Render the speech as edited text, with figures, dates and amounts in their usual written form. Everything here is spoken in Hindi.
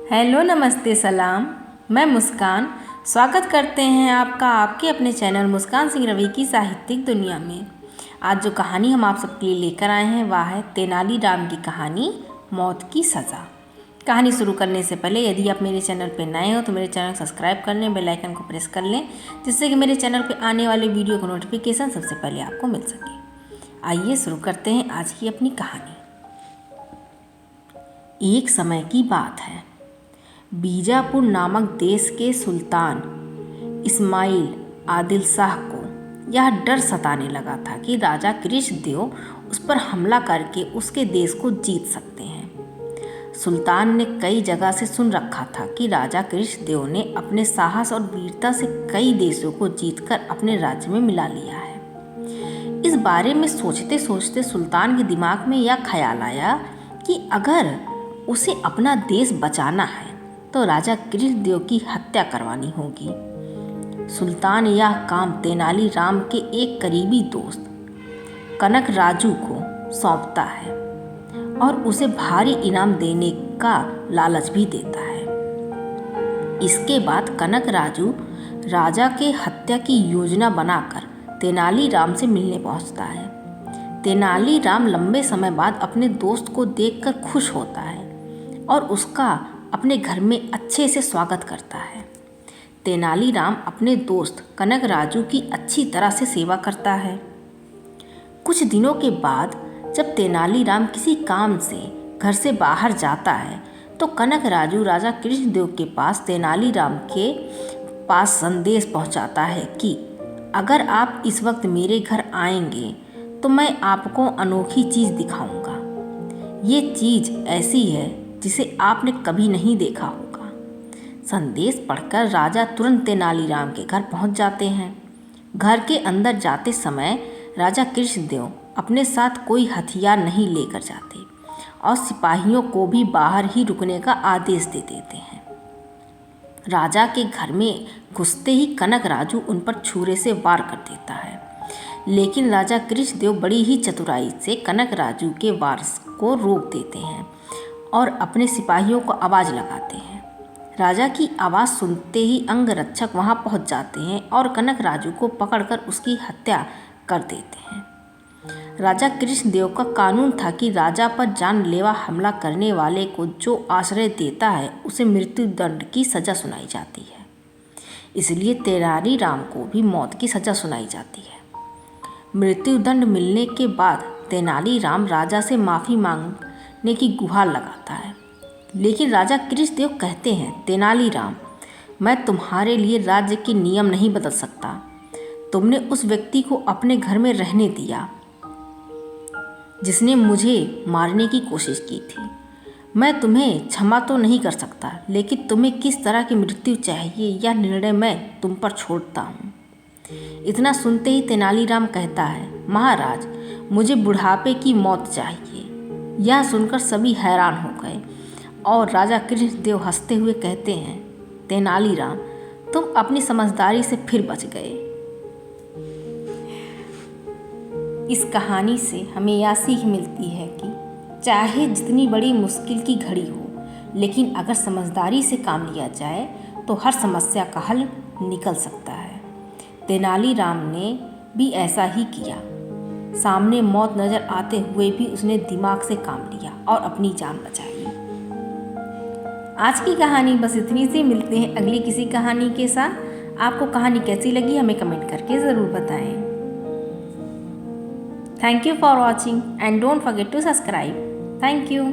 हेलो, नमस्ते, सलाम। मैं मुस्कान स्वागत करते हैं आपका आपके अपने चैनल मुस्कान सिंह रवि की साहित्यिक दुनिया में। आज जो कहानी हम आप सबके लिए लेकर आए हैं वह है तेनालीराम की कहानी मौत की सज़ा। कहानी शुरू करने से पहले यदि आप मेरे चैनल पर नए हो तो मेरे चैनल को सब्सक्राइब कर लें, बेल आइकन को प्रेस कर लें, जिससे कि मेरे चैनल पर आने वाले वीडियो का नोटिफिकेशन सबसे पहले आपको मिल सके। आइए शुरू करते हैं आज की अपनी कहानी। एक समय की बात है। बीजापुर नामक देश के सुल्तान इस्माइल आदिल शाह को यह डर सताने लगा था कि राजा कृष्णदेव उस पर हमला करके उसके देश को जीत सकते हैं। सुल्तान ने कई जगह से सुन रखा था कि राजा कृष्णदेव ने अपने साहस और वीरता से कई देशों को जीतकर अपने राज्य में मिला लिया है। इस बारे में सोचते सोचते सुल्तान के दिमाग में यह ख्याल आया कि अगर उसे अपना देश बचाना है तो राजा कृष्णदेव की हत्या करवानी होगी। सुल्तान यह काम तेनालीराम के एक करीबी दोस्त कनक राजू को सौंपता है और उसे भारी इनाम देने का लालच भी देता है। इसके बाद कनक राजू राजा के हत्या की योजना बनाकर तेनालीराम से मिलने पहुंचता है। तेनालीराम लंबे समय बाद अपने दोस्त को देखकर खुश होता है और उसका अपने घर में अच्छे से स्वागत करता है। तेनालीराम अपने दोस्त कनक राजू की अच्छी तरह से सेवा करता है। कुछ दिनों के बाद जब तेनालीराम किसी काम से घर से बाहर जाता है तो कनक राजू राजा कृष्णदेव के पास तेनालीराम के पास संदेश पहुंचाता है कि अगर आप इस वक्त मेरे घर आएंगे तो मैं आपको अनोखी चीज़ दिखाऊंगा। ये चीज़ ऐसी है जिसे आपने कभी नहीं देखा होगा। संदेश पढ़कर राजा तुरंत तेनालीराम के घर पहुंच जाते हैं। घर के अंदर जाते समय राजा कृष्णदेव अपने साथ कोई हथियार नहीं लेकर जाते और सिपाहियों को भी बाहर ही रुकने का आदेश दे देते हैं। राजा के घर में घुसते ही कनक राजू उन पर छुरे से वार कर देता है, लेकिन राजा कृष्णदेव बड़ी ही चतुराई से कनक राजू के वार को रोक देते हैं और अपने सिपाहियों को आवाज़ लगाते हैं। राजा की आवाज़ सुनते ही अंगरक्षक वहां पहुंच जाते हैं और कनक राजू को पकड़कर उसकी हत्या कर देते हैं। राजा कृष्णदेव का कानून था कि राजा पर जानलेवा हमला करने वाले को जो आश्रय देता है उसे मृत्यु दंड की सज़ा सुनाई जाती है। इसलिए तेनालीराम को भी मौत की सज़ा सुनाई जाती है। मृत्यु दंड मिलने के बाद तेनालीराम राजा से माफ़ी मांगने की गुहार लगाता है, लेकिन राजा कृष्णदेव कहते हैं, तेनालीराम, मैं तुम्हारे लिए राज्य के नियम नहीं बदल सकता। तुमने उस व्यक्ति को अपने घर में रहने दिया जिसने मुझे मारने की कोशिश की थी। मैं तुम्हें क्षमा तो नहीं कर सकता, लेकिन तुम्हें किस तरह की मृत्यु चाहिए यह निर्णय मैं तुम पर छोड़ता हूँ। इतना सुनते ही तेनालीराम कहता है, महाराज, मुझे बुढ़ापे की मौत चाहिए। यह सुनकर सभी हैरान हो गए और राजा कृष्णदेव हंसते हुए कहते हैं, तेनालीराम, तुम अपनी समझदारी से फिर बच गए। इस कहानी से हमें यह सीख मिलती है कि चाहे जितनी बड़ी मुश्किल की घड़ी हो, लेकिन अगर समझदारी से काम लिया जाए तो हर समस्या का हल निकल सकता है। तेनालीराम ने भी ऐसा ही किया। सामने मौत नज़र आते हुए भी उसने दिमाग से काम लिया और अपनी जान बचाई। आज की कहानी बस इतनी सी। मिलते हैं अगली किसी कहानी के साथ। आपको कहानी कैसी लगी हमें कमेंट करके ज़रूर बताएं। Thank you for watching and don't forget to subscribe. Thank you.